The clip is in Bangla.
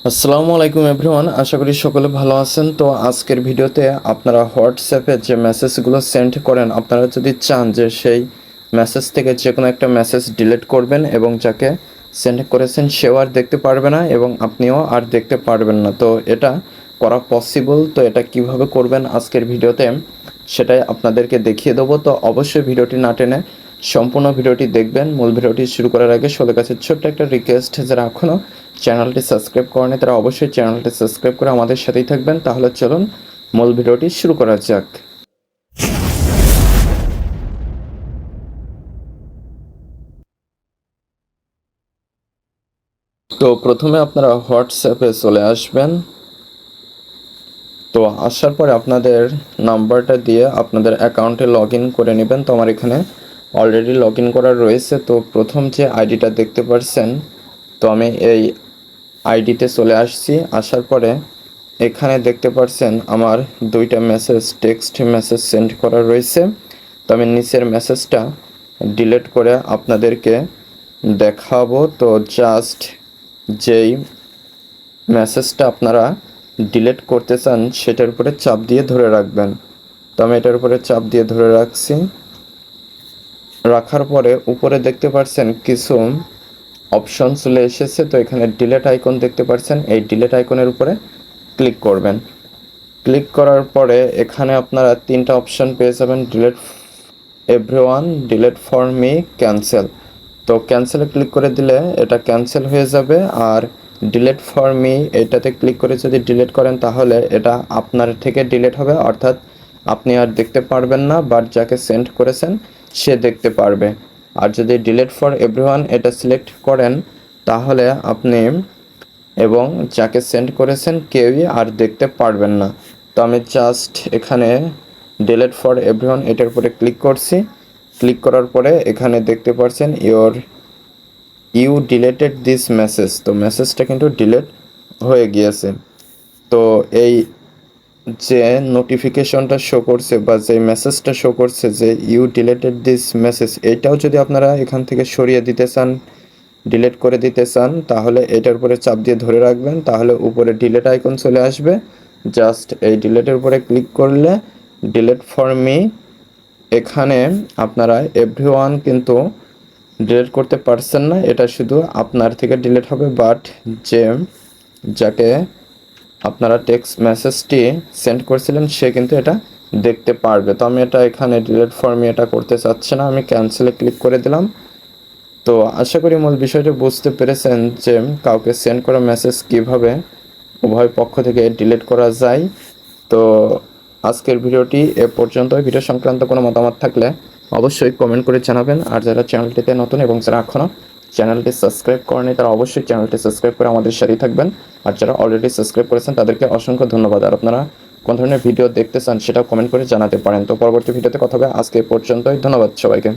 আসসালামু আলাইকুম এভরিওয়ান, আশা করি সকলে ভালো আছেন। তো আজকের ভিডিওতে আপনারা হোয়াটসঅ্যাপে যে মেসেজগুলো সেন্ড করেন, আপনারা যদি চান যে সেই মেসেজ থেকে যে কোনো একটা মেসেজ ডিলিট করবেন এবং যাকে সেন্ড করেছেন সেও আর দেখতে পারবে না এবং আপনিও আর দেখতে পারবেন না, তো এটা করা পসিবল। তো এটা কিভাবে করবেন আজকের ভিডিওতে সেটাই আপনাদেরকে দেখিয়ে দেবো। তো অবশ্যই ভিডিওটি না টেনে সম্পূর্ণ ভিডিওটি দেখবেন। মূল ভিডিওটি শুরু করার আগে সকলের কাছে ছোট্ট একটা রিকোয়েস্ট, যারা এখনও চ্যানেলটি সাবস্ক্রাইব করেনি তারা অবশ্যই চ্যানেলটি সাবস্ক্রাইব করে আমাদের সাথেই থাকবেন। তাহলে চলুন মূল ভিডিওটি শুরু করা যাক। তো প্রথমে আপনারা হোয়াটসঅ্যাপে চলে আসবেন। তো আসার পরে আপনাদের নাম্বারটা দিয়ে আপনাদের অ্যাকাউন্টে লগ ইন করে নেবেন। তো আমার এখানে অলরেডি লগ ইন করা রয়েছে। তো প্রথম যে আইডিটা দেখতে পাচ্ছেন, তো আমি এই আইডিতে চলে আসছি। আসার পরে এখানে দেখতে পাচ্ছেন আমার দুইটা মেসেজ, টেক্সট মেসেজ সেন্ড করা রয়েছে। তো আমি নিচের মেসেজটা ডিলিট করে আপনাদেরকে দেখাবো। তো জাস্ট যেই মেসেজটা আপনারা ডিলিট করতে চান সেটার উপরে চাপ দিয়ে ধরে রাখবেন। তো আমি এটার উপরে চাপ দিয়ে ধরে রাখছি। রাখার পরে উপরে দেখতে পাচ্ছেন কিছু অপশন চলে এসেছে। তো এখানে ডিলিট আইকন দেখতে পাচ্ছেন, এই ডিলিট আইকনের উপরে ক্লিক করবেন। ক্লিক করার পরে এখানে আপনারা তিনটা অপশন পেয়ে যাবেন, delete everyone, delete for me, cancel. তো ক্যান্সেলে ক্লিক করে দিলে এটা ক্যান্সেল হয়ে যাবে। আর ডিলিট ফর মি এটাতে ক্লিক করে যদি ডিলিট করেন তাহলে এটা আপনার থেকে ডিলিট হবে, অর্থাৎ আপনি আর দেখতে পারবেন না, বাট যাকে সেন্ড করেছেন সে দেখতে পারবে। আর যদি ডিলিট ফর এভরিওয়ান এটা সিলেক্ট করেন তাহলে আপনি এবং যাকে সেন্ড করেছেন কেউই আর দেখতে পারবেন না। তো আমি জাস্ট এখানে ডিলিট ফর এভরিওয়ান এটার উপরে ক্লিক করছি। ক্লিক করার পরে এখানে দেখতে পাচ্ছেন ইউ ডিলেটেড দিস মেসেজ। তো মেসেজটা কিন্তু ডিলিট হয়ে গিয়েছে। তো এই যে নোটিফিকেশনটা শো করছে বা যে মেসেজটা শো করছে যে ইউ ডিলেটেড দিস মেসেজ, এটাও যদি আপনারা এখান থেকে সরিয়ে দিতে চান, ডিলিট করে দিতে চান, তাহলে এটার উপরে চাপ দিয়ে ধরে রাখবেন। তাহলে উপরে ডিলিট আইকন চলে আসবে। জাস্ট এই ডিলিটের উপরে ক্লিক করলে ডিলিট ফর মি, এখানে আপনারা এভরিওয়ান কিন্তু ডিলিট করতে পারছেন না, এটা শুধু আপনার থেকে ডিলিট হবে, বাট যাকে আপনারা টেক্সট মেসেজটি সেন্ড করেছিলেন সে কিন্তু এটা দেখতে পারবে। তো আমি এটা এখানে ডিলিট ফর মি এটা করতে চাচ্ছি না, আমি ক্যান্সেলে ক্লিক করে দিলাম। তো আশা করি মূল বিষয়টা বুঝতে পেরেছেন যে কাউকে সেন্ড করা মেসেজ কিভাবে উভয় পক্ষ থেকে ডিলিট করা যায়। তো আজকের ভিডিওটি এ পর্যন্ত। ভিডিও সংক্রান্ত কোনো মতামত থাকলে অবশ্যই কমেন্ট করে জানাবেন। আর যারা চ্যানেলটিতে নতুন এবং যারা এখনও চ্যানেলটি সাবস্ক্রাইব করেনি তারা অবশ্যই চ্যানেলটি সাবস্ক্রাইব করে আমাদের সাথেই থাকবেন। আর যারা অলরেডি সাবস্ক্রাইব করেছেন তাদেরকে অসংখ্য ধন্যবাদ। আর আপনারা কোন ধরনের ভিডিও দেখতে চান সেটাও কমেন্ট করে জানাতে পারেন। তো পরবর্তী ভিডিওতে কথা হবে। আজকে এ পর্যন্তই, ধন্যবাদ সবাইকে।